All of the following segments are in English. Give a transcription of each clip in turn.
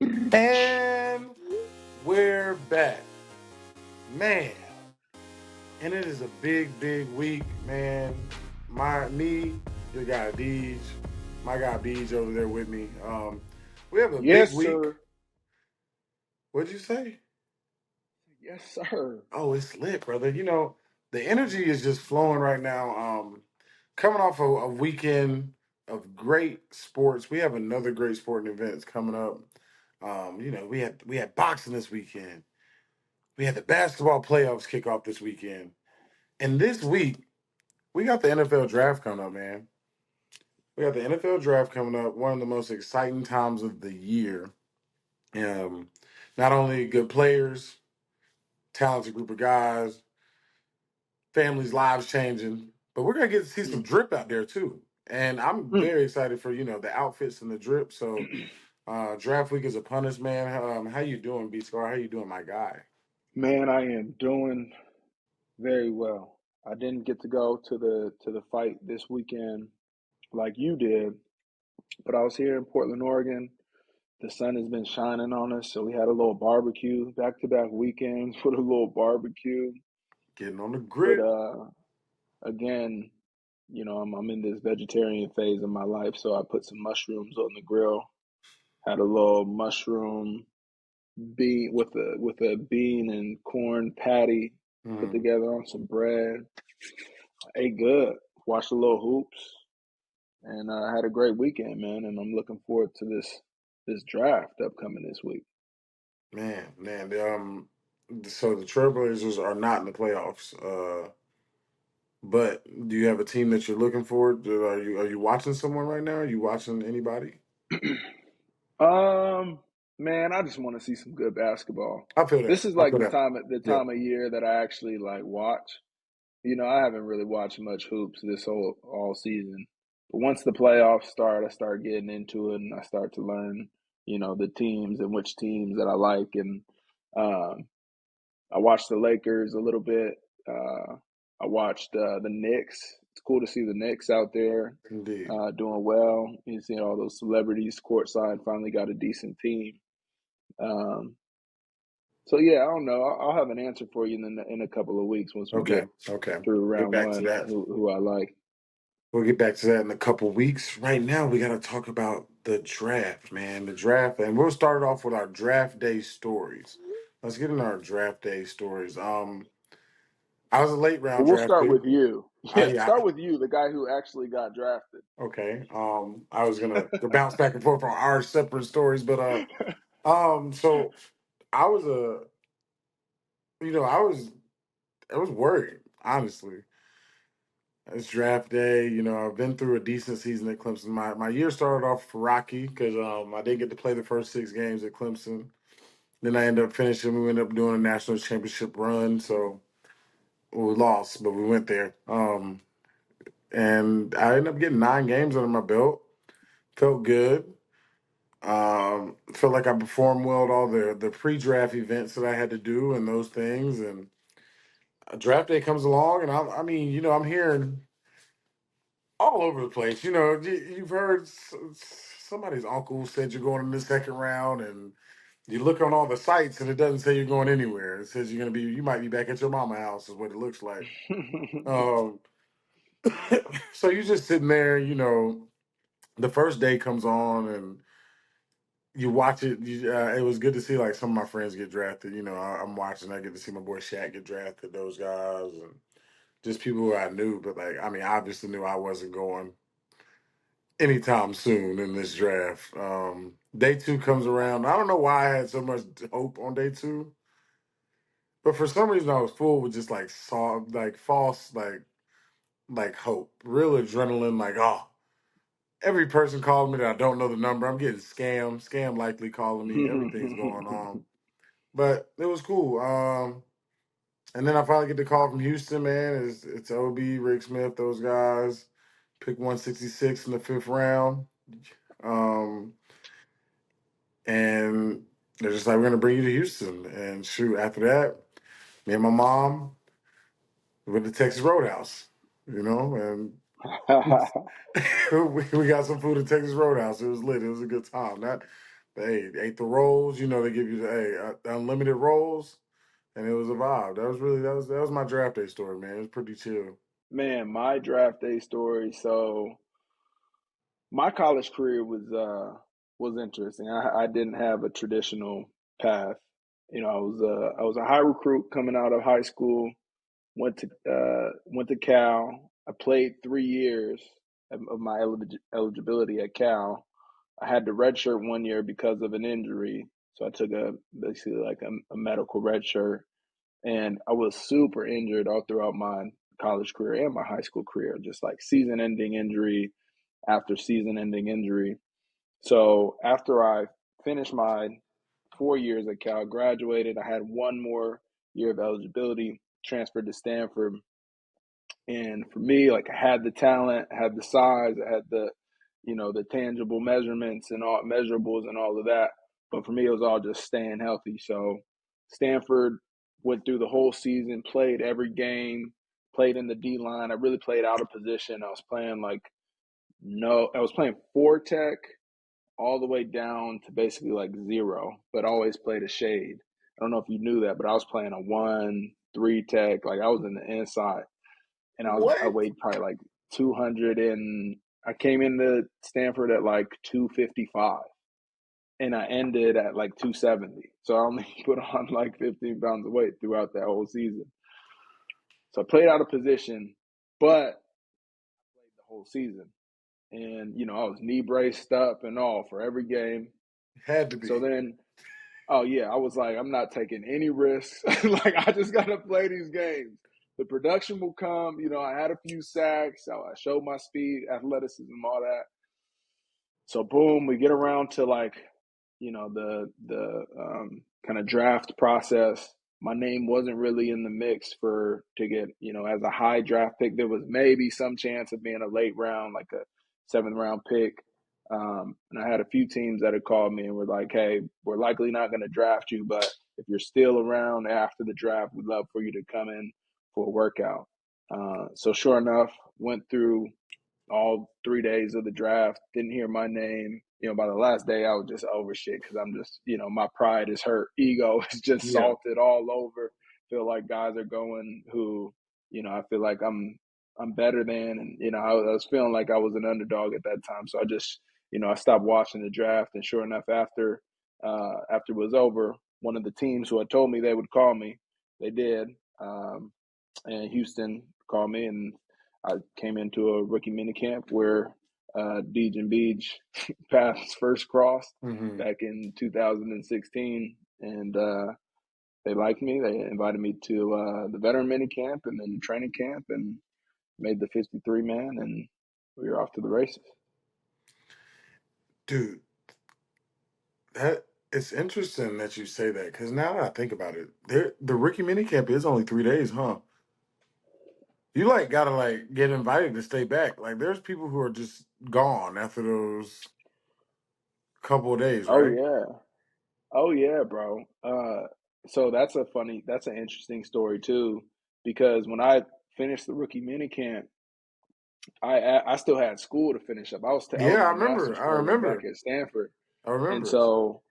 And we're back. Man. And it is a big week, man. Your guy Deej, my guy Deej over there with me. We have a big Yes, week. sir. What'd you say? Yes, sir. Oh, it's lit, brother. The energy is just flowing right now. Coming off a weekend of great sports. We have another great sporting events coming up. We had boxing this weekend. We had the basketball playoffs kick off this weekend. And this week, we got the NFL draft coming up, man. We got the NFL draft coming up, one of the most exciting times of the year. Um, Not only good players, talented group of guys, families' lives changing, but we're gonna get to see some Mm. drip out there too. And I'm Mm. very excited for the outfits and the drip. So draft week is upon us, man. How you doing, B Scar? How you doing, my guy? Man, I am doing very well. I didn't get to go to the fight this weekend like you did, but I was here in Portland, Oregon. The sun has been shining on us, so we had a little barbecue, back-to-back weekends with a little barbecue. Getting on the But grid. again, I'm in this vegetarian phase of my life, so I put some mushrooms on the grill. Had a little mushroom bean with a bean and corn patty put Mhm. together on some bread. Ate good. Watched a little hoops and had a great weekend, man. And I'm looking forward to this draft upcoming this week. Man. So the Trailblazers are not in the playoffs. But do you have a team that you're looking for? Are you watching someone right now? Are you watching anybody? um, Man, I just want to see some good basketball. I feel that. This is I like feel the that. Yep. time of year that I actually like watch. I haven't really watched much hoops this whole all season. But once the playoffs start, I start getting into it and I start to learn, the teams and which teams that I like. And um, I watched the Lakers a little bit. I watched the Knicks. It's cool to see the Knicks out there Indeed. doing well. You see all those celebrities courtside finally got a decent team. Um, so yeah, I don't know. I'll have an answer for you in a couple of weeks once we Okay. get Okay. through Get round back to one. that. Who I like. We'll get back to that in a couple weeks. Right now, we got to talk about the draft, man. The draft, and we'll start off with our draft day stories. Let's get into our draft day stories. I was a late Well, round we'll draft start pick. with you. I Yeah, yeah. start with you, the guy who actually got drafted. Okay. I was gonna bounce back and forth on our separate stories, but so I was I was worried, honestly. It's draft day. I've been through a decent season at Clemson. My year started off rocky because I didn't get to play the first 6 games at Clemson. Then I ended up finishing. We ended up doing a national championship run. So we lost, but we went there. And I ended up getting 9 games under my belt. Felt good. Felt like I performed well at all the pre-draft events that I had to do and those things. And draft day comes along, and I'm hearing all over the place. You've heard somebody's uncle said you're going in the second round, and you look on all the sites, and it doesn't say you're going anywhere. It says you might be back at your mama house, is what it looks like. Um, so you're just sitting there. The first day comes on, and you watch it. It was good to see like some of my friends get drafted. I'm watching. I get to see my boy Shaq get drafted. Those guys and just people who I knew, but like obviously knew I wasn't going anytime soon in this draft. Day two comes around. I don't know why I had so much hope on day two, but for some reason I was full with just like like false like hope, real adrenaline. Like every person calling me that I don't know the number. I'm getting scam likely calling me. Everything's going on, but it was cool. And then I finally get the call from Houston. Man, it's OB, Rick Smith, those guys. Pick 166 in the fifth round. Um, And they're just like, we're gonna bring you to Houston. And shoot, after that, me and my mom went to Texas Roadhouse, and we got some food at Texas Roadhouse. It was lit. It was a good time. They ate the rolls. You know, they give you the unlimited rolls, and it was a vibe. That was my draft day story, man. It was pretty chill. Man, my draft day story. So my college career was interesting. I didn't have a traditional path. You know, I was a high recruit coming out of high school. Went to Cal. I played 3 years of my eligibility at Cal. I had to redshirt 1 year because of an injury, so I took a basically like a medical redshirt, and I was super injured all throughout my college career and my high school career, just like season-ending injury after season-ending injury. So after I finished my 4 years at Cal, graduated, I had one more year of eligibility, transferred to Stanford. And for me, like I had the talent, I had the size, I had the tangible measurements and all measurables and all of that. But for me, it was all just staying healthy. So Stanford went through the whole season, played every game, played in the D line. I really played out of position. I was playing four tech all the way down to basically like zero, but always played a shade. I don't know if you knew that, but I was playing a 1-3 tech. Like I was in the inside, and I What? weighed probably like 200, and I came into Stanford at like 255, and I ended at like 270. So I only put on like 15 pounds of weight throughout that whole season. So I played out of position, but played the whole season. And I was knee braced up and all for every game. Had to So be. then, oh yeah, I was like, I'm not taking any risks. Like I just gotta play these games. The production will come. I had a few sacks. I showed my speed, athleticism, all that. So boom, we get around to like, the kind of draft process. My name wasn't really in the mix to get, as a high draft pick. There was maybe some chance of being a late round, like a seventh round pick. And I had a few teams that had called me and were like, "Hey, we're likely not going to draft you, but if you're still around after the draft, we'd love for you to come in for a workout." So sure enough, went through all 3 days of the draft, didn't hear my name. By the last day, I was just over shit because I'm just, my pride is hurt. Ego is just Yeah. salted all over. Feel like guys are going who, I feel like I'm better than, and I was feeling like I was an underdog at that time. So I just, I stopped watching the draft, and sure enough, after it was over, one of the teams who had told me they would call me, they did. And Houston called me, and I came into a rookie minicamp where Deej and Beach paths first crossed Hmm. back in 2016, and they liked me. They invited me to the veteran minicamp and then training camp, and made the 53 man, and we were off to the races. Dude, that it's interesting that you say that because now that I think about it, the rookie minicamp is only 3 days, huh? You like gotta like get invited to stay back. Like there's people who are just gone after those couple of days, Oh right? yeah, oh yeah, bro. So that's an interesting story too, because when I finished the rookie minicamp, I still had school to finish up. I was Yeah, in I the remember. master's I program back remember. at Stanford, I and remember. so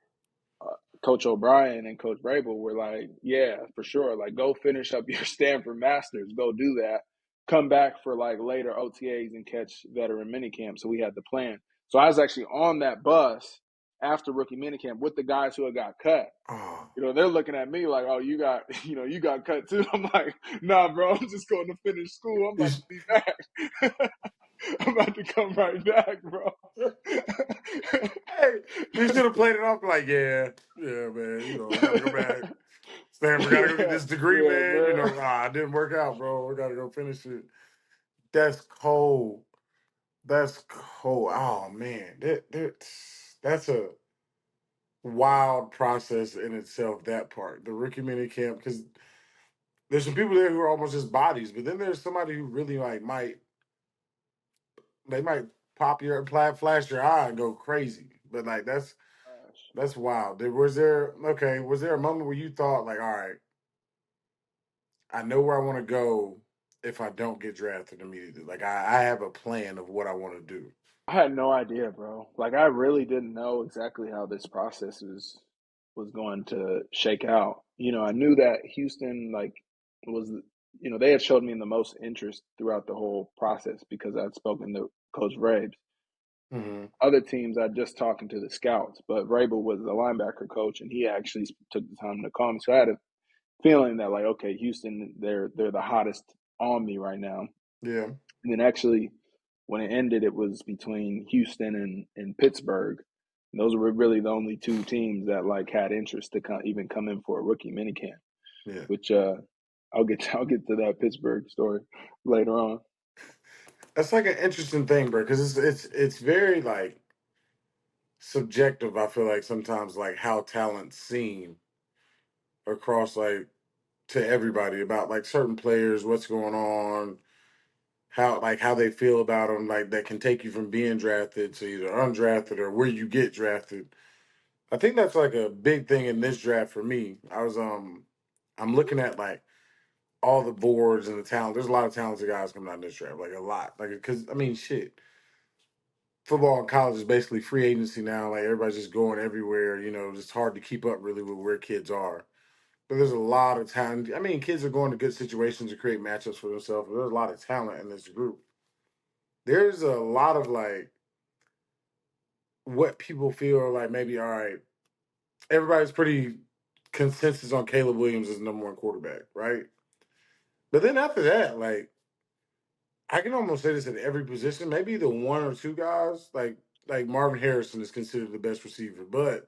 Coach O'Brien and Coach Brable were like, "Yeah, for sure. Like, go finish up your Stanford masters. Go do that. Come back for like later OTAs and catch veteran minicamp." So we had the plan. So I was actually on that bus after rookie minicamp with the guys who had got cut. Oh, They're looking at me like, "Oh, you got cut too." I'm like, "Nah, bro. I'm just going to finish school. I'm you, about to be back. I'm about to come right back, bro." hey, you should have played it off like, yeah, yeah, man. I gotta go back. Stanford, gotta go get Yeah, this degree, yeah, man. man. It didn't work out, bro. We gotta go finish it. That's cold. That's cold. Oh man, that's a wild process in itself. That part, the rookie mini camp, because there's some people there who are almost just bodies, but then there's somebody who really like might pop your flash your eye and go crazy. But like that's wild. Was there a moment where you thought like, all right, I know where I want to go if I don't get drafted immediately. Like I have a plan of what I want to do. I had no idea, bro. Like I really didn't know exactly how this process was going to shake out. I knew that Houston was they had showed me the most interest throughout the whole process because I'd spoken to Coach Vrabes. Hmm. Other teams, I just talking to the scouts, but Vrabel was the linebacker coach, and he actually took the time to call me. So I had a feeling that like, okay, Houston, they're the hottest on me right now. Yeah, And then actually, when it ended, it was between Houston and Pittsburgh. And those were really the only two teams that like had interest to even come in for a rookie minicamp. yeah. Which I'll get to that Pittsburgh story later on. That's like an interesting thing, bro, because it's very like subjective. I feel like sometimes like how talent's seen across like to everybody about like certain players, what's going on, how they feel about them, like that can take you from being drafted to either undrafted or where you get drafted. I think that's like a big thing in this draft for me. I'm looking at like all the boards and the talent. There's a lot of talented guys coming out in this draft, like a lot. Like because I mean, shit, football in college is basically free agency now. Like everybody's just going everywhere. It's hard to keep up really with where kids are. But there's a lot of talent. I mean, kids are going to good situations to create matchups for themselves. But there's a lot of talent in this group. There's a lot of like what people feel like maybe all right. Everybody's pretty consensus on Caleb Williams as number one quarterback, right? But then after that, like I can almost say this at every position. Maybe the one or two guys, like Marvin Harrison is considered the best receiver, but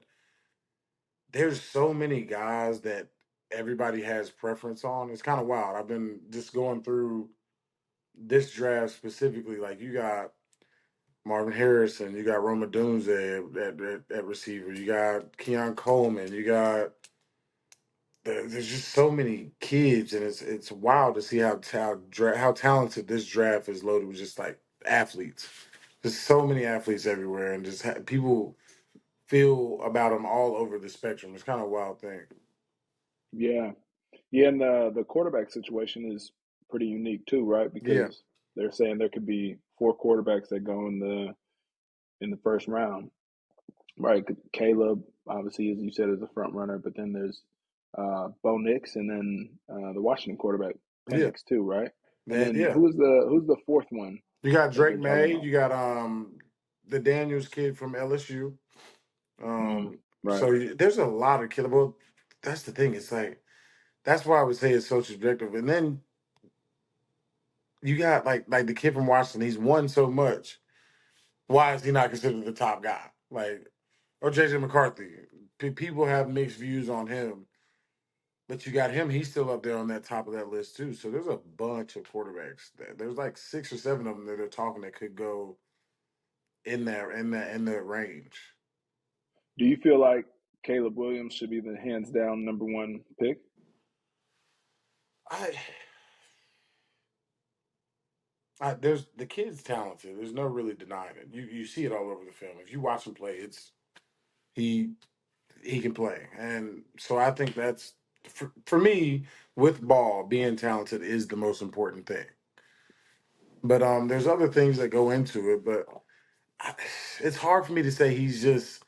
there's so many guys that everybody has preference on. It's kind of wild. I've been just going through this draft specifically. Like you got Marvin Harrison, you got Roma Dunze at receiver, you got Keon Coleman, you got there's just so many kids, and it's wild to see how talented this draft is loaded with just like athletes. There's so many athletes everywhere, and just people feel about them all over the spectrum. It's kind of a wild thing. Yeah, yeah, and the quarterback situation is pretty unique too, right? Yeah, Because they're saying there could be four quarterbacks that go in the first round, right? Caleb, obviously, as you said, is a front runner, but then there's Bo Nix, and then the Washington quarterback yeah, Penix too, right? And man, then yeah. who's the fourth one You got that Drake they're talking May. about? You got the Daniels kid from LSU. Right. There's a lot of killer. Well, that's the thing. It's like that's why I would say it's so subjective. And then you got like the kid from Washington. He's won so much. Why is he not considered the top guy? Like or JJ McCarthy. People have mixed views on him, but you got him. He's still up there on that top of that list too. So there's a bunch of quarterbacks. There's like 6 or 7 of them that are talking that could go in that range. Do you feel like Caleb Williams should be the hands down number one pick? I, there's the kid's talented. There's no really denying it. You see it all over the film. If you watch him play, it's he he can play, and so I think that's for me with ball being talented is the most important thing. But there's other things that go into it. But I, it's hard for me to say he's just.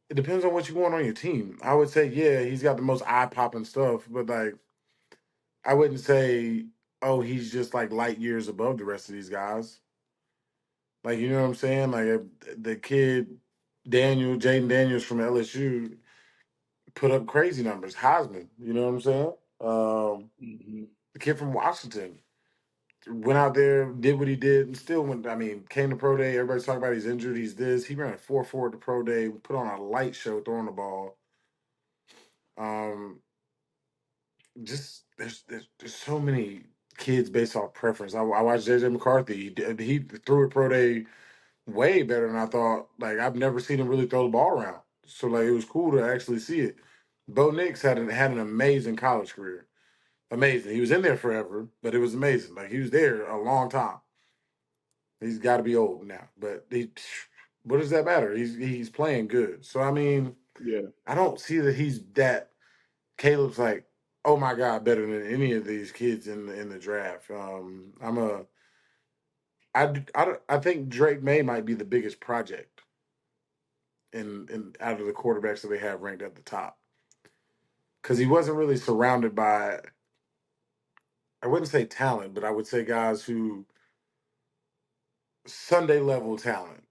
It depends on what you want on your team. I would say yeah, he's got the most eye popping stuff, but like I wouldn't say oh he's just like light years above the rest of these guys. Like you know what I'm saying? Like the kid Jaden Daniels from LSU put up crazy numbers. Heisman, you know what I'm saying? Hmm. The kid from Washington went out there, did what he did, and still went. I mean, came to pro day. Everybody's talking about he's injured. He's this. He ran a 4.4 at the pro day. Put on a light show throwing the ball. Um, there's so many kids based off preference. I watched JJ McCarthy. He threw at pro day way better than I thought. Like I've never seen him really throw the ball around. So like it was cool to actually see it. Bo Nix had an amazing college career. Amazing. He was in there forever, but it was amazing. Like he was there a long time. He's got to be old now, but what does that matter? He's playing good. So I mean, Yeah. I don't see that he's that. Caleb's like, oh my god, better than any of these kids in the draft. I think Drake May might be the biggest project in out of the quarterbacks that they have ranked at the top because he wasn't really surrounded by, I wouldn't say talent, but I would say guys who Sunday level talent.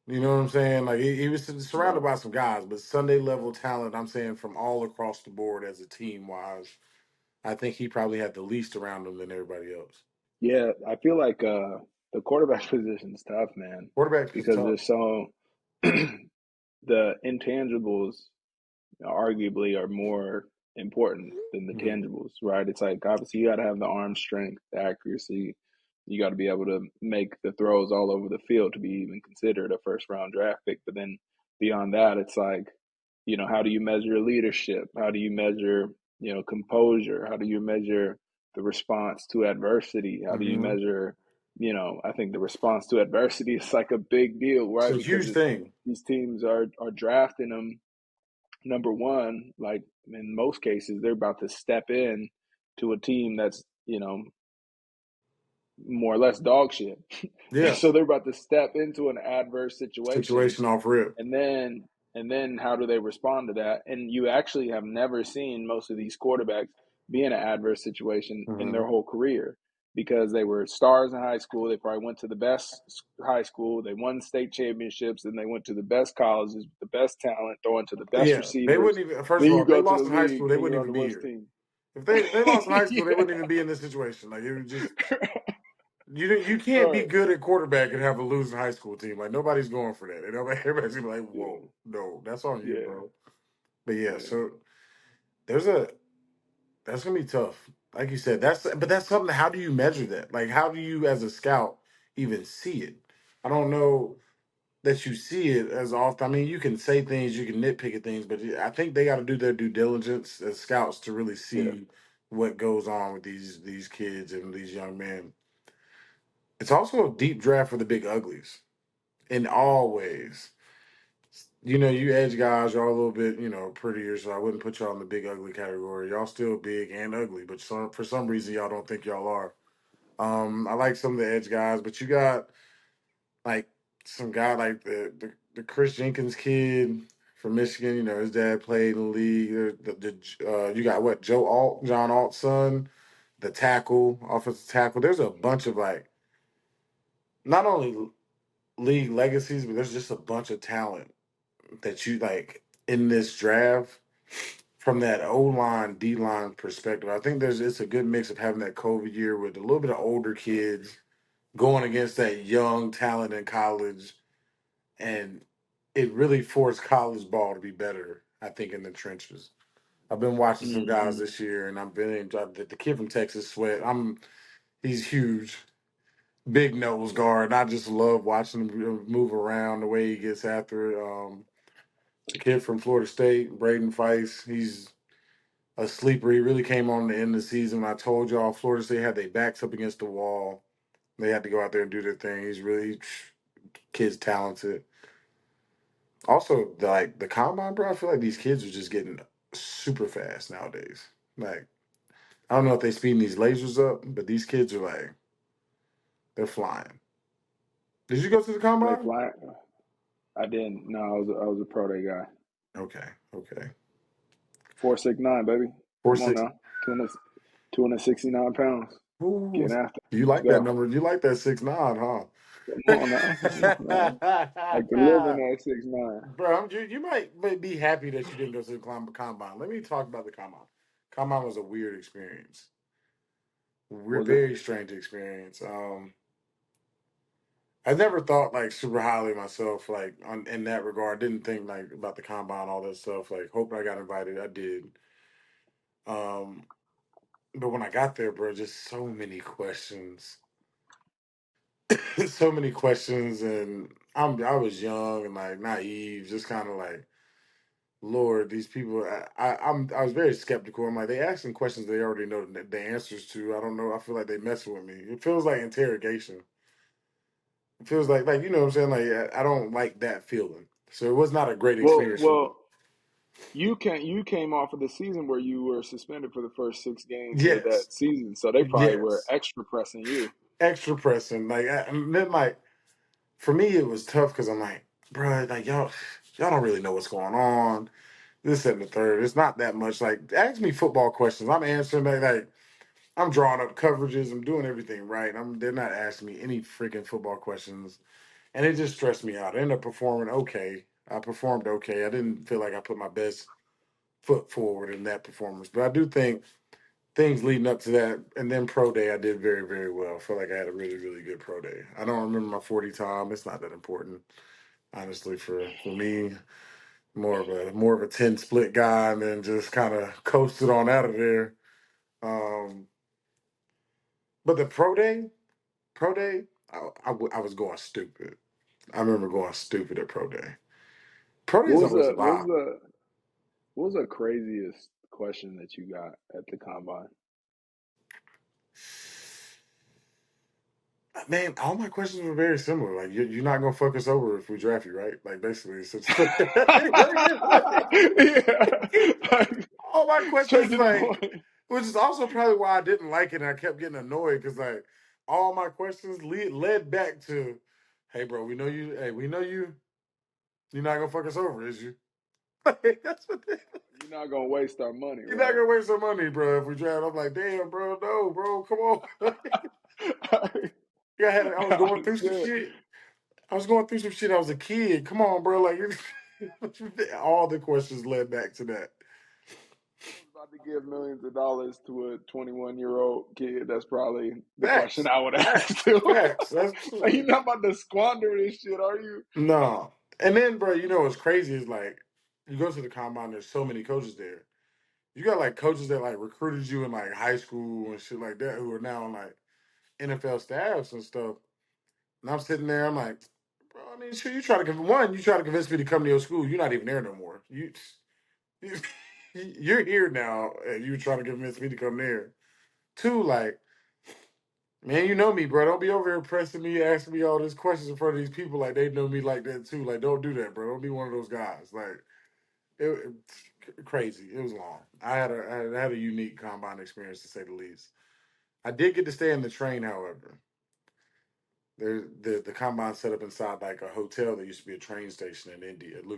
You know what I'm saying? Like he was surrounded Right. by some guys, but Sunday level talent. I'm saying from all across the board as a team wise, I think he probably had the least around him than everybody else. Yeah, I feel like the quarterback position is tough, man, Quarterback is because tough. there's so the intangibles arguably are more important than the Hmm. tangibles, right? It's like obviously you got to have the arm strength, the accuracy. You got to be able to make the throws all over the field to be even considered a first round draft pick. But then beyond that, it's like, how do you measure leadership? How do you measure, composure? How do you measure the response to adversity? How do you Hmm. measure, I think the response to adversity is like a big deal, It's right? a Because huge thing. these teams are drafting them number one, like in most cases, they're about to step in to a team that's, more or less dog shit. And Yeah, so they're about to step into an adverse situation situation off rip. and then how do they respond to that? And you actually have never seen most of these quarterbacks be in an adverse situation in Hmm. their whole career because they were stars in high school. They probably went to the best high school. They won state championships. Then they went to the best colleges, the best talent, throwing to the best Yeah, they receivers. wouldn't even. First Then of all, you if they go to the lost in high school, league they and wouldn't you're on even the be worst here. team. If they lost in high school, they Yeah. wouldn't even be in this situation. Like it would just you can't be Right. good at quarterback and have a losing high school team. Like nobody's going for that. And everybody's gonna be like, Yeah. whoa, no, that's on you, Yeah. bro. But yeah, Yeah. so there's a that's gonna be tough. Like you said, that's something. How do you measure that? Like, how do you, as a scout, even see it? I don't know that you see it as often. I mean, you can say things, you can nitpick at things, but I think they got to do their due diligence as scouts to really Yeah. see what goes on with these kids and these young men. It's also a deep draft for the big uglies in all ways. You edge guys, y'all a little bit, prettier, so I wouldn't put y'all in the big ugly category. Y'all still big and ugly, but for some reason y'all don't think y'all are. I like some of the edge guys, but you got like some guy like the Chris Jenkins kid from Michigan. His dad played in the league. You got what, John Alt's son, the tackle, offensive tackle. There's a bunch of like not only league legacies, but there's just a bunch of talent that you like in this draft from that O line, D line perspective. I think it's a good mix of having that COVID year with a little bit of older kids going against that young talent in college, and it really forced college ball to be better. I think in the trenches. I've been watching some guys Hmm. this year, and I've been the kid from Texas Sweat. He's huge, big nose guard. And I just love watching him move around the way he gets after it. The kid from Florida State, Braden Feist, he's a sleeper. He really came on the end of the season. I told y'all Florida State had their backs up against the wall. They had to go out there and do their thing. He's really kid's talented. Also, the combine, bro. I feel like these kids are just getting super fast nowadays. Like I don't know if they speeding these lasers up, but these kids are like they're flying. Did you go to the They combine? fly. I didn't. No, I was a pro day guy. Okay, okay. 469, baby. Four Come on six. now. 269 pounds. Ooh, Getting after it. you Let's like that go. number? You like that 6'9", huh? Come on now. Like to live in that 6'9". Bro, you might be happy that you didn't go to the combine. Let me talk about the combine. Combine was a weird experience. We're Was it? very strange experience. I never thought like super highly of myself, like in that regard. Didn't think like about the combine, all that stuff. Like, hope I got invited. I did. Um, but when I got there, bro, just so many questions, so many questions, and I was young and like naive, just kind of like, Lord, these people. I was very skeptical. I'm like, they asking questions they already know the answers to. I don't know. I feel like they messing with me. It feels like interrogation. It feels like what I'm saying. Like I don't like that feeling. So it was not a great Well, experience for me. well, you came off of the season where you were suspended for the first 6 games of that Yes, season, so they probably were yes. extra pressing you. extra pressing. And then for me, it was tough because I'm like, bro, like y'all don't really know what's going on. This and the third. It's not that much. Like, ask me football questions. I'm answering like I'm drawing up coverages. I'm doing everything right. They're not asking me any freaking football questions, and it just stressed me out. I ended up performing okay. I performed okay. I didn't feel like I put my best foot forward in that performance, but I do think things leading up to that, and then pro day, I did very, very well. I feel like I had a really, really good pro day. I don't remember my 40 time. It's not that important, honestly, for me. More of a 10 split guy, and then just kind of coasted on out of there. Um, but the pro day, I was going stupid. I remember going stupid at pro day. Pro day What is was always the a vibe. what was the craziest question that you got at the combine? Man, all my questions were very similar. Like, you're not gonna fuck us over if we draft you, right? Like, basically, it's just Yeah, like, all my straight questions, to the like, point. which is also probably why I didn't like it, and I kept getting annoyed because like all my questions led back to, "Hey, bro, we know you. Hey, we know you. You're not gonna fuck us over, is you?" Like, that's what You're not gonna waste our money, you're not right? gonna waste some money, bro. If we draft, I'm like, damn, bro, no, bro, come on. Yeah, I was going through some Understood. shit. I was going through some shit. I was a kid. Come on, bro. Like, all the questions led back to that. I was about to give millions of dollars to a 21-year-old kid. That's probably the question Facts, I would ask facts, too. facts. Like, you're not about to squander this shit, are you? No. And then, bro, what's crazy is like, you go to the combine. There's so many coaches there. You got like coaches that like recruited you in like high school and shit like that, who are now on like NFL staffs and stuff. And I'm sitting there. I'm like, bro. I mean, sure. You try to convince me to come to your school. You're not even there no more. You you're here now, and you trying to convince me to come there. Two, like, man, you know me, bro. Don't be over here pressing me, asking me all these questions in front of these people like they know me like that too. Like, don't do that, bro. Don't be one of those guys. Like, crazy. It was long. I had a unique combine experience to say the least. I did get to stay in the train, however. The combine set up inside like a hotel that used to be a train station in Indy at Oh,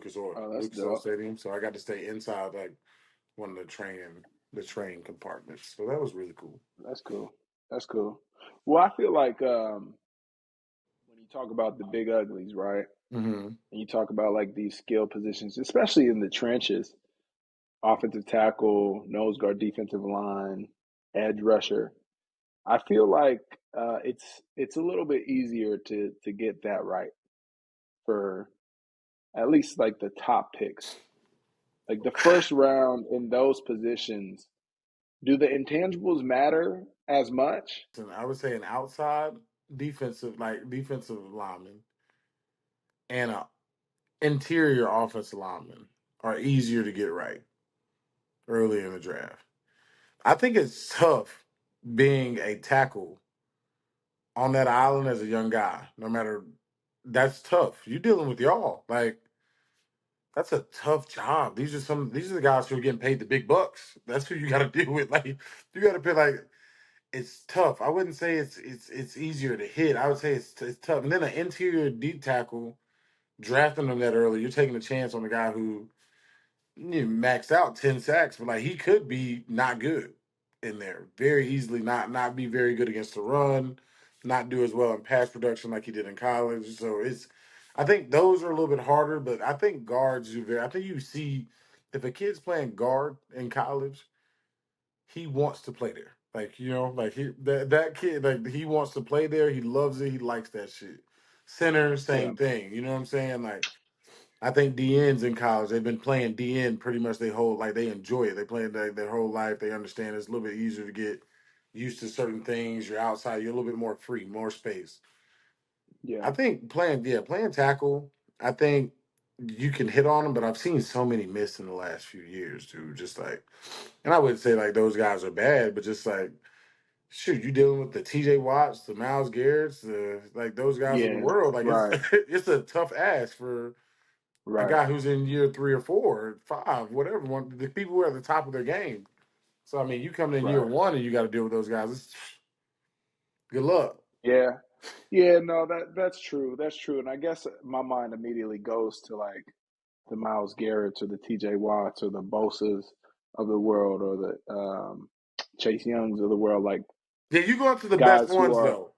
that's Lucas Oil dope. Stadium. So I got to stay inside like one of the train compartments. So that was really cool. That's cool. That's cool. Well, I feel like when you talk about the big uglies, right? Mm-hmm. And you talk about like these skill positions, especially in the trenches, offensive tackle, nose guard, defensive line, edge rusher. I feel like it's a little bit easier to get that right for at least like the top picks. Like the first round in those positions, do the intangibles matter as much? And I would say an outside defensive lineman and a interior offensive lineman are easier to get right early in the draft. I think it's tough being a tackle on that island as a young guy. No matter that's tough. You're dealing with y'all. Like that's a tough job. These are the guys who are getting paid the big bucks. That's who you got to deal with. Like you got to pay like it's tough. I wouldn't say it's easier to hit. I would say it's tough. And then an interior deep tackle drafting them that early, you're taking a chance on a guy who maxed out 10 sacks, but like he could be not good in there very easily. Not be very good against the run, not do as well in pass production like he did in college. So I think those are a little bit harder, but I think guards do very. I think you see if a kid's playing guard in college, he wants to play there. Like like that kid, like he wants to play there. He loves it. He likes that shit. Center, Yeah, same thing. You know what I'm saying? Like I think DNs in college, they've been playing DN pretty much they enjoy it. They play it their whole life. They understand it's a little bit easier to get used to certain things. You're outside, you're a little bit more free, more space. yeah, I think playing tackle, I think you can hit on them, but I've seen so many miss in the last few years, dude. Just like, and I wouldn't say like those guys are bad, but just like, shoot, you dealing with the TJ Watts, the Miles Garrett's, like those guys of the yeah. world. Like it's Right, it's a tough ask for a right, guy who's in year 3 or 4, or 5, whatever. The people who are at the top of their game. So I mean, you come in year right. one and you got to deal with those guys. Good luck. Yeah. Yeah, no, that's true. That's true. And I guess my mind immediately goes to like the Miles Garrett's or the TJ Watts or the Bosa's of the world or the Chase Youngs of the world, like Yeah, you going to the best guys who ones are though.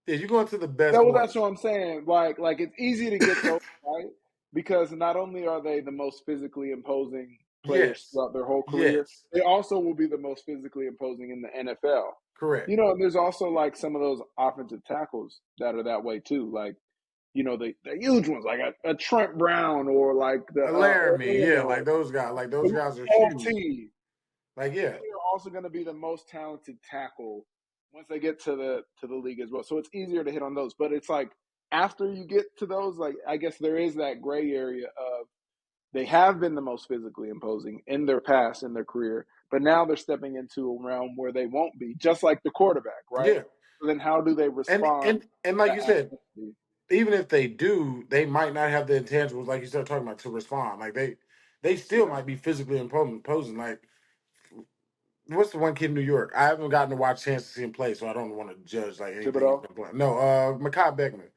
Yeah, you going to the best that well, that's ones. what I'm saying. Like it's easy to get those right because not only are they the most physically imposing players Yes. throughout their whole career, Yes. they also will be the most physically imposing in the NFL. Correct. You know, and there's also like some of those offensive tackles that are that way too. Like, you know, the huge ones, like a Trent Brown or like the Laramie, yeah, Orlando, like those the guys are huge. LT. Like, They yeah, are also going to be the most talented tackle once they get to the league as well. So it's easier to hit on those. But it's like after you get to those, like I guess there is that gray area of they have been the most physically imposing in their past in their career, but now they're stepping into a realm where they won't be, just like the quarterback, right? yeah. So then how do they And respond and and like to you said, adversity? even if they do, they might not have the intangibles like you started talking about to respond. Like they still Yeah. might be physically imposing. Like what's the one kid in New York? I haven't gotten to watch chance to see him play, so I don't want to judge like anything he's Thibodeau? been playing. No, Makai Beckman.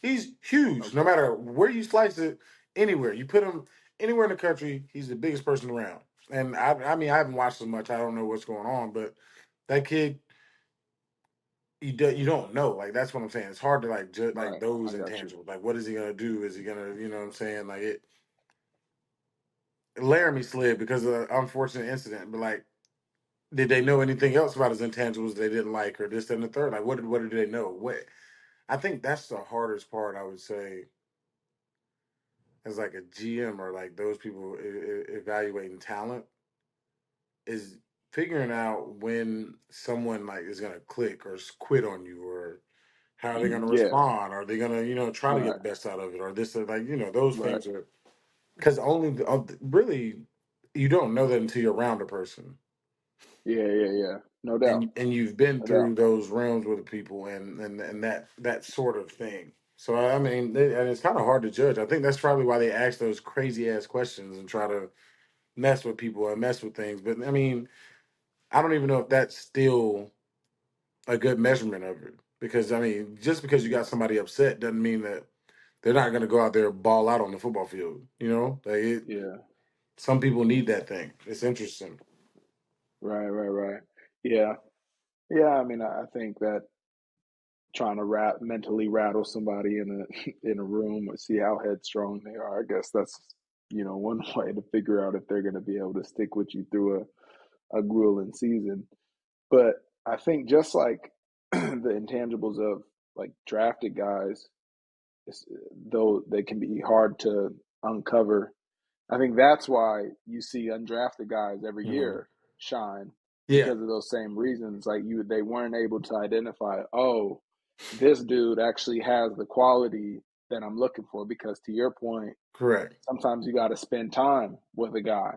He's huge. No Okay. matter where you slice it, anywhere you put him, anywhere in the country, he's the biggest person around. And I mean, I haven't watched as much. I don't know what's going on, but that kid, you don't know. Like that's what I'm saying. It's hard to like judge like Right. those I got you. intangibles. Like what is he gonna do? Is he gonna, you know what I'm saying? Like it. Laramie slid because of an unfortunate incident, but like did they know anything else about his intangibles they didn't like, or this, that, and the third? Like, what did they know? What I think that's the hardest part. I would say as like a GM or like those people evaluating talent is figuring out when someone like is gonna click or quit on you, or how are they gonna Yeah. respond? Are they gonna try to get Right. the best out of it, or this, or like those Right. things are because only really you don't know that until you're around a person. Yeah. Yeah. Yeah. No doubt. And you've been No through doubt. those realms with the people and that sort of thing. So I mean, and it's kind of hard to judge. I think that's probably why they ask those crazy ass questions and try to mess with people and mess with things. But I mean, I don't even know if that's still a good measurement of it because I mean, just because you got Yeah. somebody upset doesn't mean that they're not going to go out there and ball out on the football field. Yeah. Some people need that thing. It's interesting. Right. Right. Right. Yeah. Yeah. I mean, I think that trying to mentally rattle somebody in a in a room or see how headstrong they are. I guess that's one way to figure out if they're going to be able to stick with you through a grueling season. But I think just like the intangibles of like drafted guys, though they can be hard to uncover. I think that's why you see undrafted guys every Hmm. year shine Yeah, because of those same reasons. Like they weren't able to identify, oh, this dude actually has the quality that I'm looking for. Because to your point, correct. sometimes you got to spend time with a guy,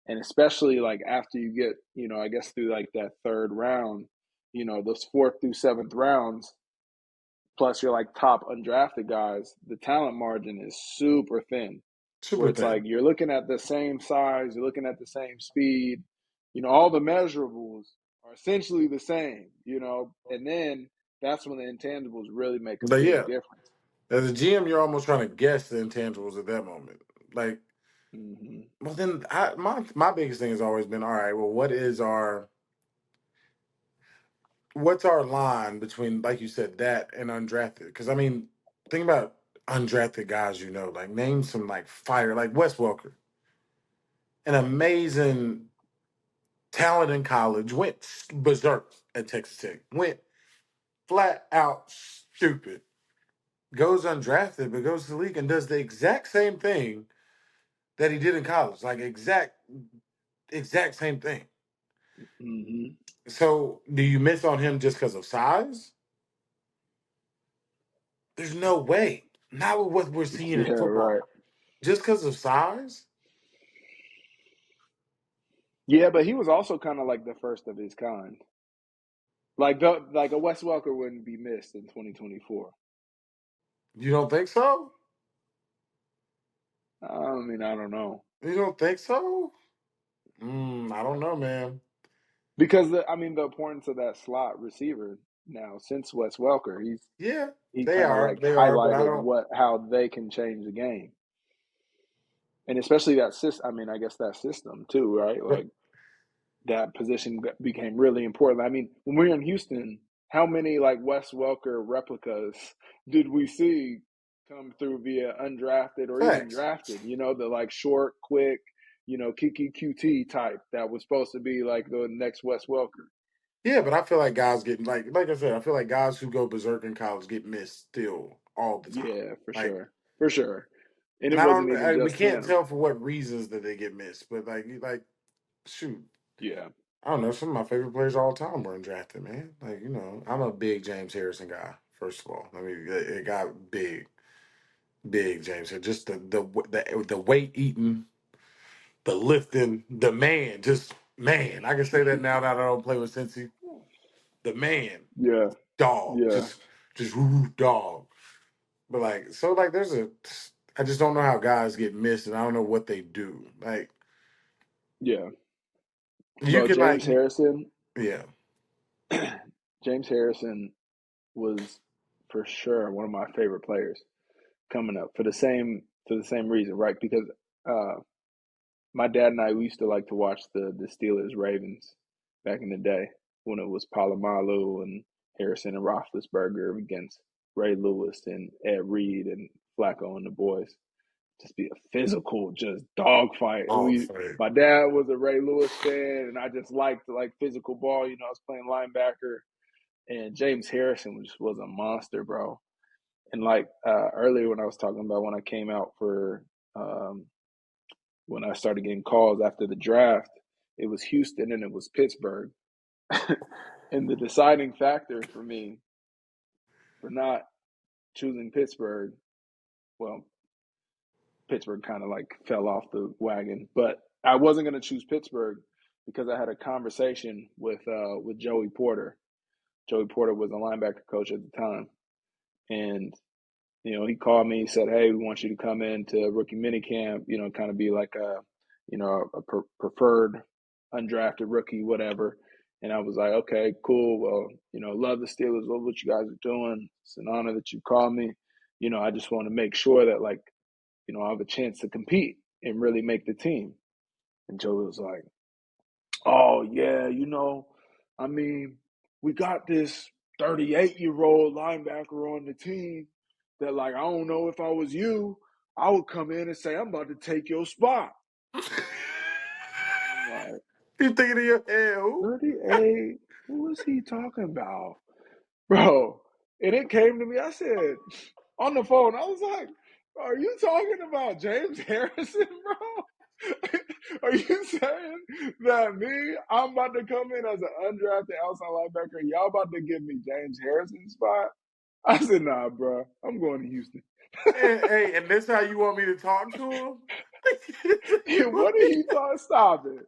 and especially like after you get, I guess through like that third round, those fourth through seventh rounds, plus you're like top undrafted guys, the talent margin is super thin. Where Super it's like thin. you're looking at the same size, you're looking at the same speed, all the measurables are essentially the same, and then that's when the intangibles really make a But big yeah, difference. as a GM, you're almost trying to guess the intangibles at that moment. Like, Hmm. well, then my biggest thing has always been, all right, well, what's our line between, like you said, that and undrafted? Because I mean, think about undrafted guys, like name some like fire, like Wes Welker, an amazing talent in college, went berserk at Texas Tech, went flat out stupid, goes undrafted, but goes to the league and does the exact same thing that he did in college, like exact same thing. Hmm. So, do you miss on him just because of size? There's no way. Not with what we're seeing Yeah, in right. football. Just because of size? Yeah, but he was also kind of like the first of his kind. Like a Wes Welker wouldn't be missed in 2024. You don't think so? I mean, I don't know. You don't think so? I don't know, man. Because I mean the importance of that slot receiver. now since Wes Welker. Yeah, He they kind of are. like They are, but I highlighted don't. how they can change the game, and especially that system. I mean, I guess that system too, right? But Like that position became really important. I mean, when we were in Houston, how many like Wes Welker replicas did we see come through via undrafted or even facts. drafted? You know, the like short, quick, Kiki QT type that was supposed to be like the next Wes Welker. Yeah, but I feel like guys get like I said, I feel like guys who go berserk in college get missed still all the time. Yeah, for Like, sure, for sure. And and it I wasn't don't. even We just can't him. tell for what reasons that they get missed, but like shoot, Yeah, I don't know. Some of my favorite players all time were undrafted, man. Like I'm a big James Harrison guy. First of all, I mean, it got big, big James. Just the weight eating, the lifting, the man. Just man, I can say that now that I don't play with Cincy. The man, yeah, dog, yeah, just woo dog. But like there's I just don't know how guys get missed, and I don't know what they do. Like yeah. you Bro, could like, yeah, James Harrison was for sure one of my favorite players coming up for the same reason, right? Because uh, my dad and I we used to like to watch the Steelers Ravens back in the day when it was Palomalu and Harrison and Roethlisberger against Ray Lewis and Ed Reed and Flacco and the boys. Just be a physical, just dogfight. And all fair. my dad was a Ray Lewis fan, and I just liked like physical ball. I was playing linebacker, and James Harrison was a monster, bro. And like earlier when I was talking about when I came out for um, when I started getting calls after the draft, it was Houston and it was Pittsburgh. And the deciding factor for me for not choosing Pittsburgh, well, Pittsburgh kind of like fell off the wagon, but I wasn't going to choose Pittsburgh because I had a conversation with Joey Porter. Joey Porter was a linebacker coach at the time, and he called me. He said, "Hey, we want you to come into rookie minicamp. Kind of be like a preferred undrafted rookie, whatever." And I was like, "Okay, cool. Well, love the Steelers. Love what you guys are doing. It's an honor that you called me. I just want to make sure that like, I have a chance to compete and really make the team." And Joey was like, "Oh yeah, I mean, we got this 38-year-old linebacker on the team that like I don't know if I was you, I would come in and say I'm about to take your spot." I'm like, You thinking in your head, who? 38? Who is he talking about? Bro. And it came to me, I said on the phone, I was like, "Are you talking about James Harrison, bro? Are you saying that I'm about to come in as an undrafted outside linebacker? Y'all about to give me James Harrison's spot?" I said, "Nah, bro. I'm going to Houston." And this how you want me to talk to him? What are you talking? Stop it.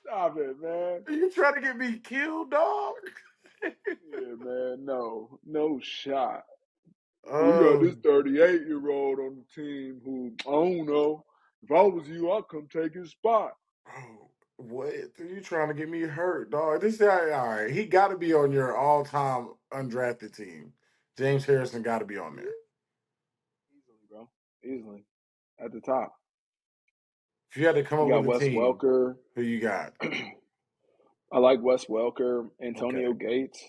Stop it, man. Are you trying to get me killed, dog? Yeah, man. No. No shot. We got this Um, 38-year-old on the team who, I don't know. If I was you, I'd come take his spot. bro, what? Are you trying to get me hurt, dog? This guy, all right. He got to be on your all-time undrafted team. James Harrison got to be on there. Easily, bro. Easily. At the top. If you had to come You up got with a Wes team, Welker. who you got? I like Wes Welker, Antonio Okay. Gates.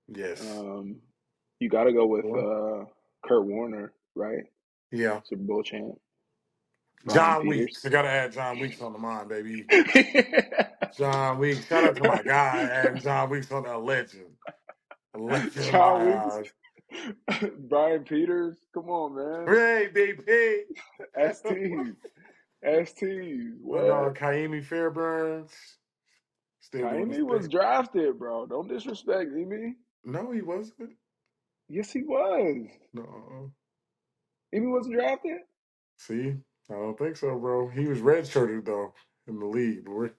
Yes. Um, you got to go with Well, Kurt Warner, right? yeah. Super Bowl champ. Brian John Peters. Weeks. I got to add John Weeks on the mind, baby. John Weeks. Shout out to my guy, and John Weeks on the legend. A legend in John my Weeks. eyes. Brian Peters. Come on, man. Hey, BP. STs. STs. My What? dog, Kaimi Fairburns. Still doing his Kaimi was thing. drafted, bro. Don't disrespect Emi. No, he wasn't. Yes, he was. No. Emi wasn't drafted? See, I don't think so, bro. He was redshirted though in the league, boy.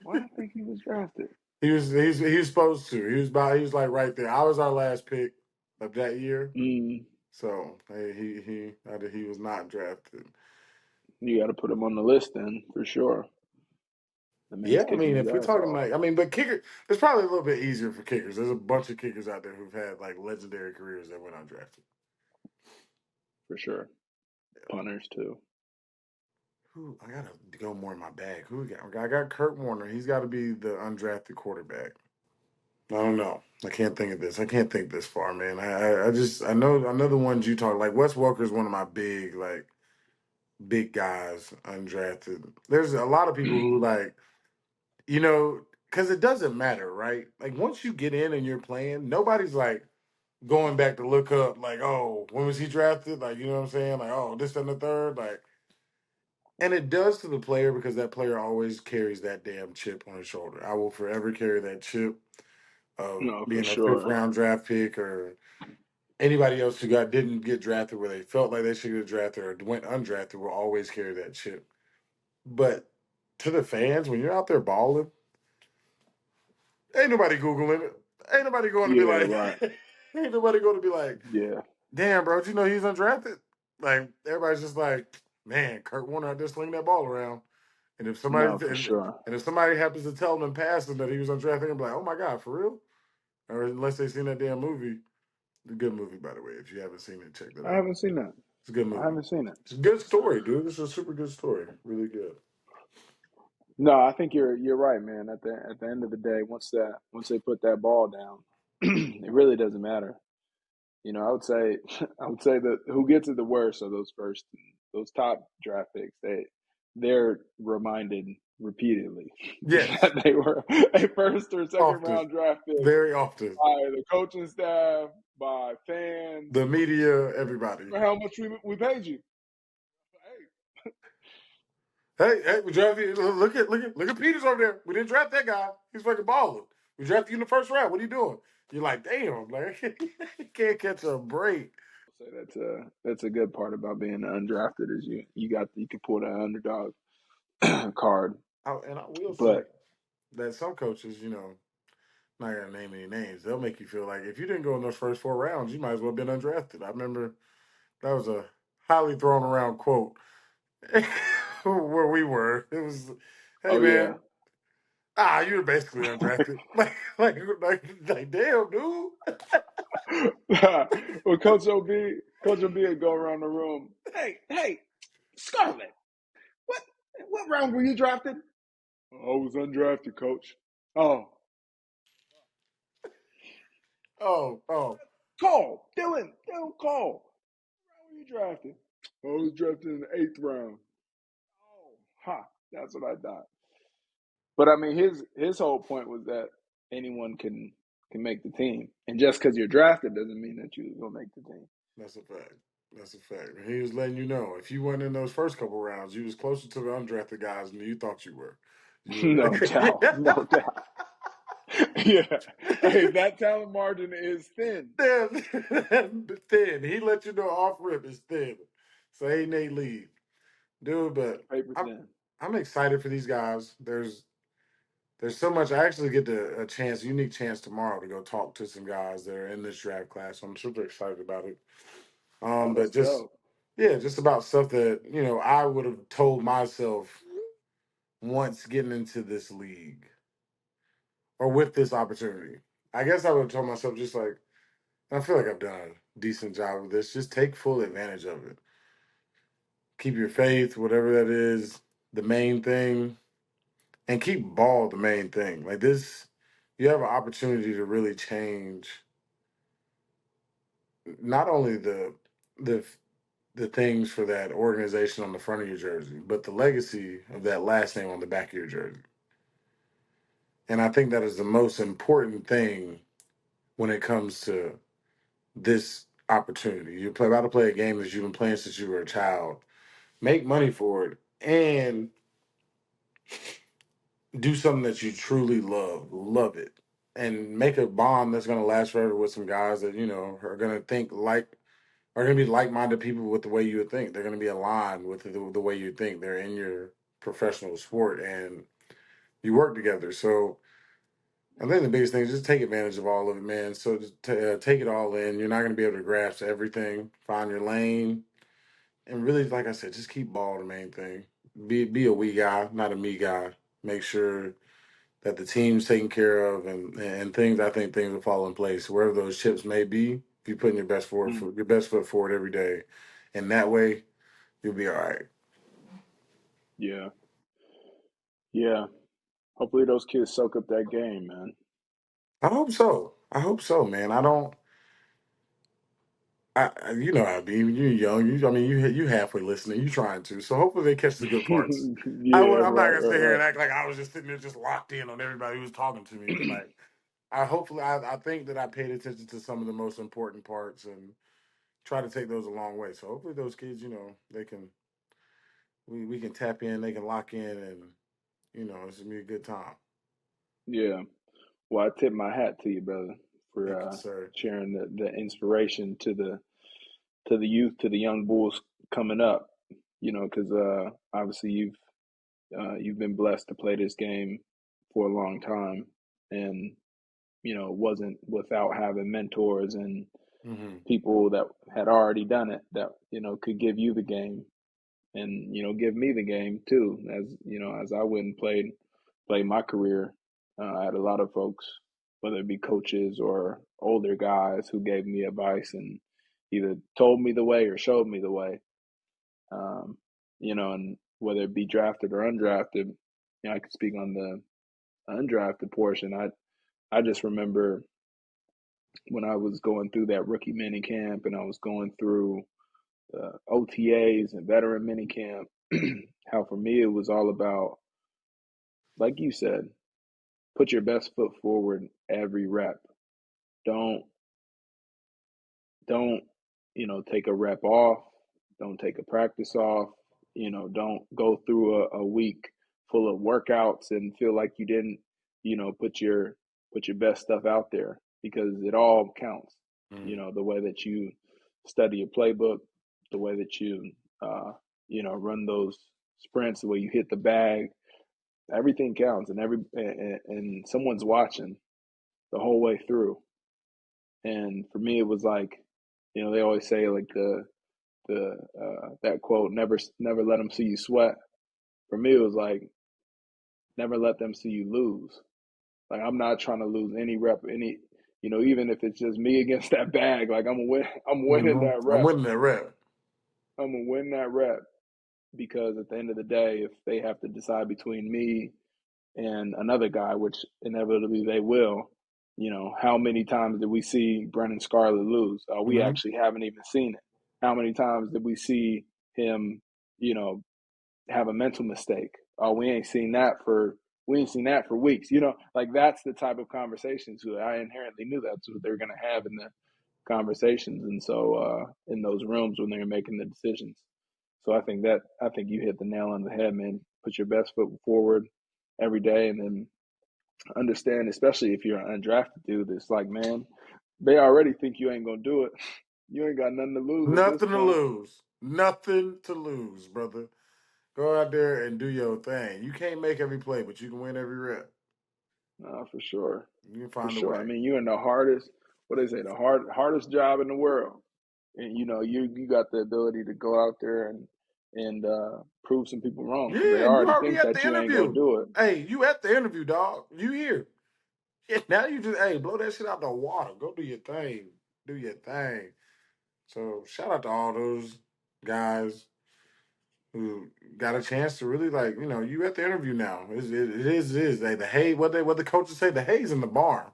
Why I think he was drafted? He was supposed to. He was like right there. I was our last pick of that year, Mm, so hey, he was not drafted. you got to put him on the list then, for sure. The men's Yeah, I kicking mean, his if we're ass talking off like, I mean, but kicker, it's probably a little bit easier for kickers. There's a bunch of kickers out there who've had like legendary careers that went undrafted. for sure. Punters too. Who I gotta go more in my bag. Who we got? I got Kurt Warner. He's got to be the undrafted quarterback. I don't know. I can't think of this. I can't think this far, man. I just I know the ones you talk like Wes Welker is one of my big guys undrafted. There's a lot of people who like because it doesn't matter, right? Like once you get in and you're playing, nobody's like going back to look up like, oh, when was he drafted? Like, you know what I'm saying? Like, oh, this and the third. Like, and it does to the player because that player always carries that damn chip on his shoulder. I will forever carry that chip of No, for being a fifth sure. round draft pick or anybody else who didn't get drafted where they felt like they should get drafted or went undrafted will always carry that chip. But to the fans, when you're out there balling, ain't nobody Googling it. Ain't nobody going to be Yeah, like, right. ain't nobody going to be like, Yeah. damn, bro, did you know he's undrafted? Like, everybody's just like, man, Kurt Warner out there slinging that ball around. And if somebody No, for sure. and if somebody happens to tell them in passing that he was undrafted, they'll be like, oh my God, for real? Or unless they've seen that damn movie. It's a good movie, by the way. If you haven't seen it, check that I out. haven't seen that. It's a good I movie. haven't seen it. It's a good story, dude. It's a super good story. Really good. No, I think you're right, man. At the end of the day, once they put that ball down, it really doesn't matter. I would say I would say that who gets it the worst are those top draft picks. They're reminded repeatedly Yes, that they were a first or second often, round draft pick very often. by the coaching staff, by fans, The media, everybody. for how much we paid you. Hey, we drafted. Look at Peters over there. We didn't draft that guy. He's fucking balling. We drafted you in the first round. What are you doing? You're like, damn, like you can't catch a break. Say that's a good part about being undrafted is you can pull that underdog card. And I will say But that some coaches, not gonna name any names, they'll make you feel like if you didn't go in those first 4 rounds, you might as well have been undrafted. I remember that was a highly thrown around quote where we were. It was, hey oh yeah, man, you were basically undrafted. Like damn, dude. well, Coach OB would go around the room. Hey, Scarlett, what what round were you drafted? I was undrafted, Coach. Oh, Oh, call Dylan, call. What round were you drafted? I was drafted in the eighth round. Oh, ha, that's what I thought. But I mean, his whole point was that anyone can make the team, and just because you're drafted doesn't mean that you will make the team. that's a fact. That's a fact. He was letting you know if you weren't in those first couple rounds, you was closer to the undrafted guys than you thought you were. You No were. doubt, no doubt. Yeah, hey, that talent margin is thin. Thin. He let you know off rip is thin. So ain't Nate leave. Dude, but Paper I'm thin. I'm excited for these guys. There's so much. I actually get unique chance tomorrow to go talk to some guys that are in this draft class. So I'm super excited about it. Oh, But that's just dope. yeah, just about stuff that, I would have told myself once getting into this league or with this opportunity. I guess I would have told myself just like I feel like I've done a decent job of this. Just take full advantage of it. Keep your faith, whatever that is, the main thing, and keep ball the main thing. Like this, you have an opportunity to really change not only the the things for that organization on the front of your jersey, but the legacy of that last name on the back of your jersey. And I think that is the most important thing when it comes to this opportunity. You're about to play a game that you've been playing since you were a child. Make money for it and do something that you truly love it, and make a bond that's going to last forever with some guys that are going to are going to be like-minded people with the way you would think. They're going to be aligned with the way you think. They're in your professional sport and you work together. So I think the biggest thing is just take advantage of all of it, man. So just take it all in. You're not going to be able to grasp everything. Find your lane, and really, like I said, just keep ball the main thing. Be a we guy, not a me guy. make sure that the team's taken care of, and things. I think things will fall in place wherever those chips may be. If you put in Mm, your best foot forward every day, and that way you'll be all right. yeah, yeah. Hopefully those kids soak up that game, man. I hope so. I hope so, man. I don't. You know how I be. You're young. I mean, you halfway listening. You trying to. So hopefully they catch the good parts. Yeah, I'm not right, gonna right, sit here right. and act like I was just sitting there just locked in on everybody who was talking to me. But like, I think that I paid attention to some of the most important parts and try to take those a long way. So hopefully those kids, they can we can tap in, they can lock in, and it's gonna be a good time. Yeah. Well, I tip my hat to you, brother, for Thank you, sir. sharing the inspiration to the youth, to the young bulls coming up. You know, because obviously you've been blessed to play this game for a long time, and wasn't without having mentors and Hmm. people that had already done it that could give you the game and give me the game too. As as I went and played my career, I had a lot of folks, whether it be coaches or older guys, who gave me advice and either told me the way or showed me the way. Um, and whether it be drafted or undrafted, I could speak on the undrafted portion. I just remember when I was going through that rookie mini camp and I was going through OTAs and veteran mini camp, how for me it was all about, like you said, put your best foot forward every rep. Don't don't take a rep off. Don't take a practice off. Don't go through a week full of workouts and feel like you didn't put your best stuff out there, because it all counts. Hmm. The way that you study a playbook, the way that you run those sprints, the way you hit the bag, everything counts, and and someone's watching the whole way through. And for me, it was like, they always say, like, the that quote, never let them see you sweat. For me, it was like, never let them see you lose. Like, I'm not trying to lose any rep, even if it's just me against that bag. Like, I'm winning that I'm rep. winning that rep. I'm gonna win that rep, because at the end of the day, if they have to decide between me and another guy, which inevitably they will, how many times did we see Brennan Scarlett lose? We Hmm. actually haven't even seen it. How many times did we see him, you know, have a mental mistake? We ain't seen that for weeks. Like, that's the type of conversations who I inherently knew that's what they're gonna have in the conversations, and so in those rooms when they're making the decisions. So I think you hit the nail on the head, man. Put your best foot forward every day, and then understand, especially if you're an undrafted dude, it's like, man, they already think you ain't gonna do it. You ain't got nothing to lose at this Nothing to point. lose. Nothing to lose, brother. Go out there and do your thing. You can't make every play, but you can win every rep. For sure, You can for find a sure. I way. mean, you're in the hardest, what they say, the hardest job in the world, and you got the ability to go out there and prove some people wrong, because they Yeah, and you already already think at the that you ain't gonna interview. do it. Hey, you at the interview, dog. You here. Yeah, now you just blow that shit out the water. Go do your thing. Do your thing. So shout out to all those guys who got a chance to really, like, you at the interview now. It is the hay, what the coaches say, the hay's in the barn.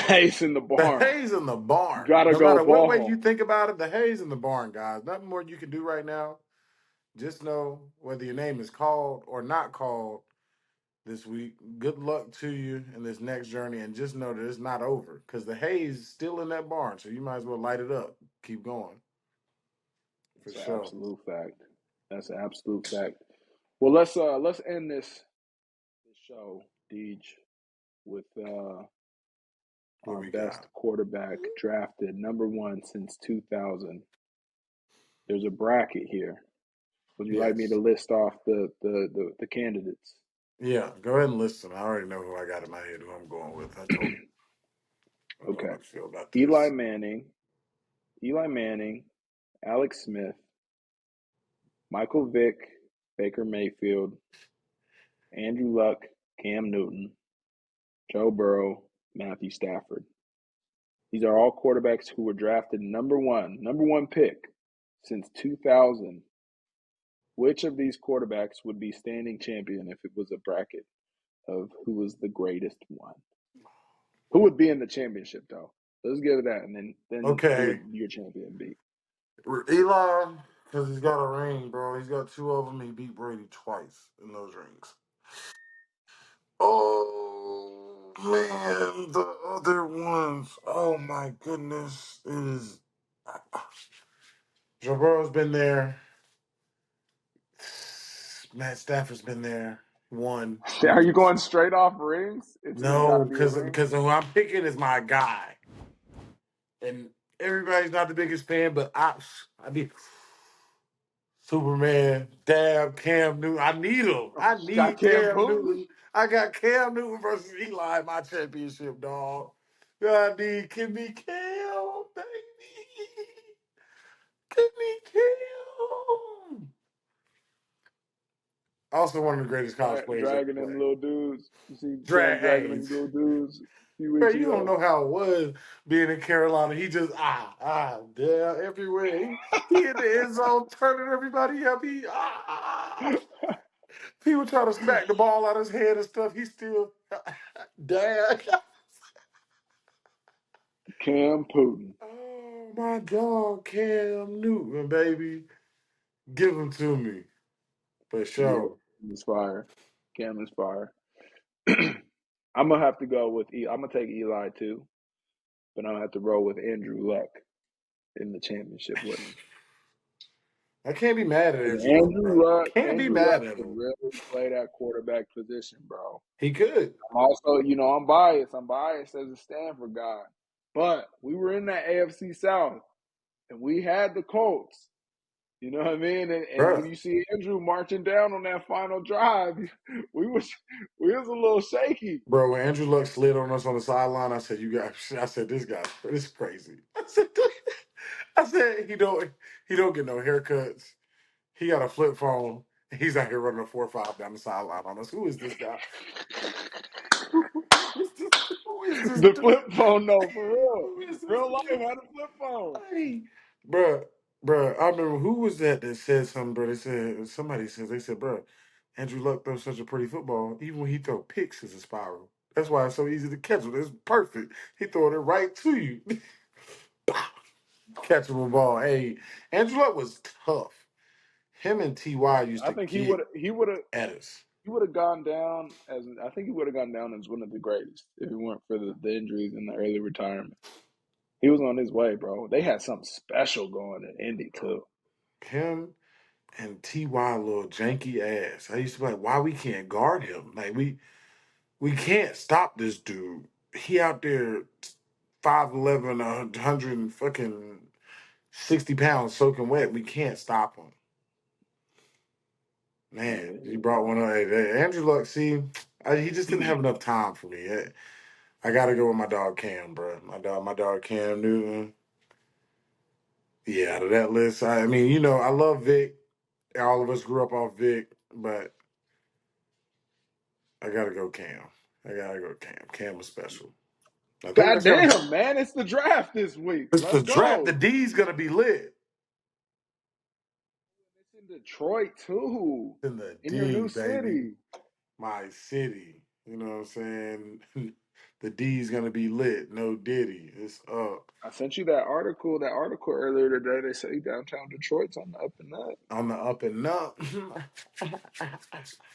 Ace in the The barn. hay's in the barn. Gotta No go matter what way you ball. think about it, the hay's in the barn, guys. Nothing more you can do right now. Just know whether your name is called or not called this week. Good luck to you in this next journey, and just know that it's not over because the hay's still in that barn. So you might as well light it up. Keep going for That's an sure. absolute fact. That's an absolute fact. Well, let's end this show, Deej, with What our we best got? quarterback drafted number one since 2000. There's a bracket here. Would you like me to Yes. list off the candidates? Yeah. Go ahead and listen. I already know who I got in my head. Who I'm going with. I know Okay. how I feel about Eli this. Manning, Eli Manning, Alex Smith, Michael Vick, Baker Mayfield, Andrew Luck, Cam Newton, Joe Burrow, Matthew Stafford. These are all quarterbacks who were drafted number one pick since 2000. Which of these quarterbacks would be standing champion if it was a bracket of who was the greatest one? Who would be in the championship though? Let's give it that, and then who Okay, would your champion be? Eli, because he's got a ring, bro. He's got two of them. He beat Brady twice in those rings. Oh man, the other ones. Oh my goodness, it is. Joe Burrow's been there. Matt Stafford's been there. One, Are you twice. going straight off rings? It's got No, to be a ring. because who I'm picking is my guy, and everybody's not the biggest fan, but I be Superman. Damn, Cam Newton. I need him. Oh, I you got need Cam Cam Putin. Newton. I got Cam Newton versus Eli in my championship, dog. I need Give me Cam, baby. Give me Cam. Also, one of the greatest college players ever Dragging them played. little dudes. You see Cam Drag, dragging hey, them little dudes a few bro, weeks you don't ago. know how it was being in Carolina. He just there everywhere. He in the end zone turning everybody up. People try to smack the ball out of his head and stuff. He still dad. Cam Putin. Oh my dog, Cam Newton, baby, give him to me for Yeah, sure. he's fire. Cam is fire. I'm gonna have to go with. I'm gonna take Eli too, but I'm gonna have to roll with Andrew Luck in the championship with him. I can't be mad at Because Andrew Luck, bro. Can't be Andrew Luck mad at could him. really play that quarterback position, bro. He could, I'm also, I'm biased. I'm biased as a Stanford guy, but we were in that AFC South and we had the Colts. You know what I mean? And when bro. you see Andrew marching down on that final drive, we was we was a little shaky. Bro, when Andrew Luck slid on us on the sideline, I said, "You guys," I said, this is crazy." I said, he don't get no haircuts. He got a flip phone. He's out here running a 4.5 down the sideline on us. Who is this guy? Who is this? Who is this The dude? flip phone, no, for real. Who is this Real life dude? had a flip phone. Hey, bro, bro. I remember who was that said something, bro. They said they said, bro, Andrew Luck throws such a pretty football. Even when he throw picks, it's a spiral. That's why it's so easy to catch him. It's perfect. He throwing it right to you. Catchable ball. Hey, Andrew Luck was tough. Him and Ty used I to think get at us. he would have gone down as I think he would have gone down as one of the greatest if it weren't for the injuries and the early retirement. He was on his way, bro. They had something special going in Indy too. Him and Ty little janky ass. I used to be like, why we can't guard him? Like we can't stop this dude. He out there 5'11", 100 and fucking 60 pounds soaking wet. We can't stop him. Man, Yeah, he brought one up. Hey, Andrew Luck, see, he just didn't have enough time for me. I gotta go with my dog Cam, bro. My dog Cam Newton. Yeah, out of that list, I mean, I love Vic. All of us grew up off Vic, but I gotta go Cam. I gotta go Cam. Cam was special. I think God that's gonna. damn, man, it's the draft this week. It's the Let's draft. The go. D's gonna be lit. It's in Detroit too, In the in your D, new baby. city. My city. You know what I'm saying? The D's gonna be lit. No Diddy. It's up. I sent you that article earlier today. They say downtown Detroit's on the up and up. On the up and up.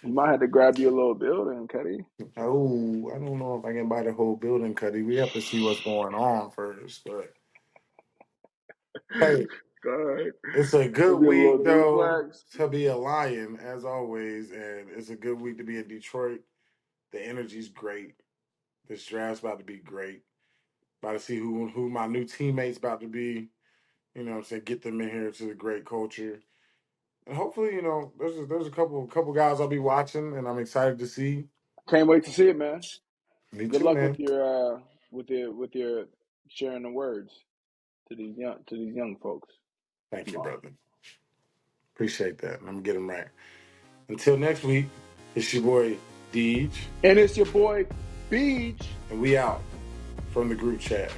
You might have to grab you a little building, Cuddy. Oh, I don't know if I can buy the whole building, Cuddy. We have to see what's going on first. But hey, Go ahead. it's a good Maybe a little week though duplex. to be a Lion as always, and it's a good week to be in Detroit. The energy's great. This draft's about to be great. About to see who my new teammates about to be. You know what I'm saying? Get them in here to the great culture. And hopefully, there's a couple guys I'll be watching and I'm excited to see. Can't wait to see it, man. Me Good too, luck with man. your with your sharing the words to these young folks Thank you, tomorrow. brother. Appreciate that. I'm gonna get them right. Until next week. It's your boy Deej, And it's your boy Beach. and we out from the group chat.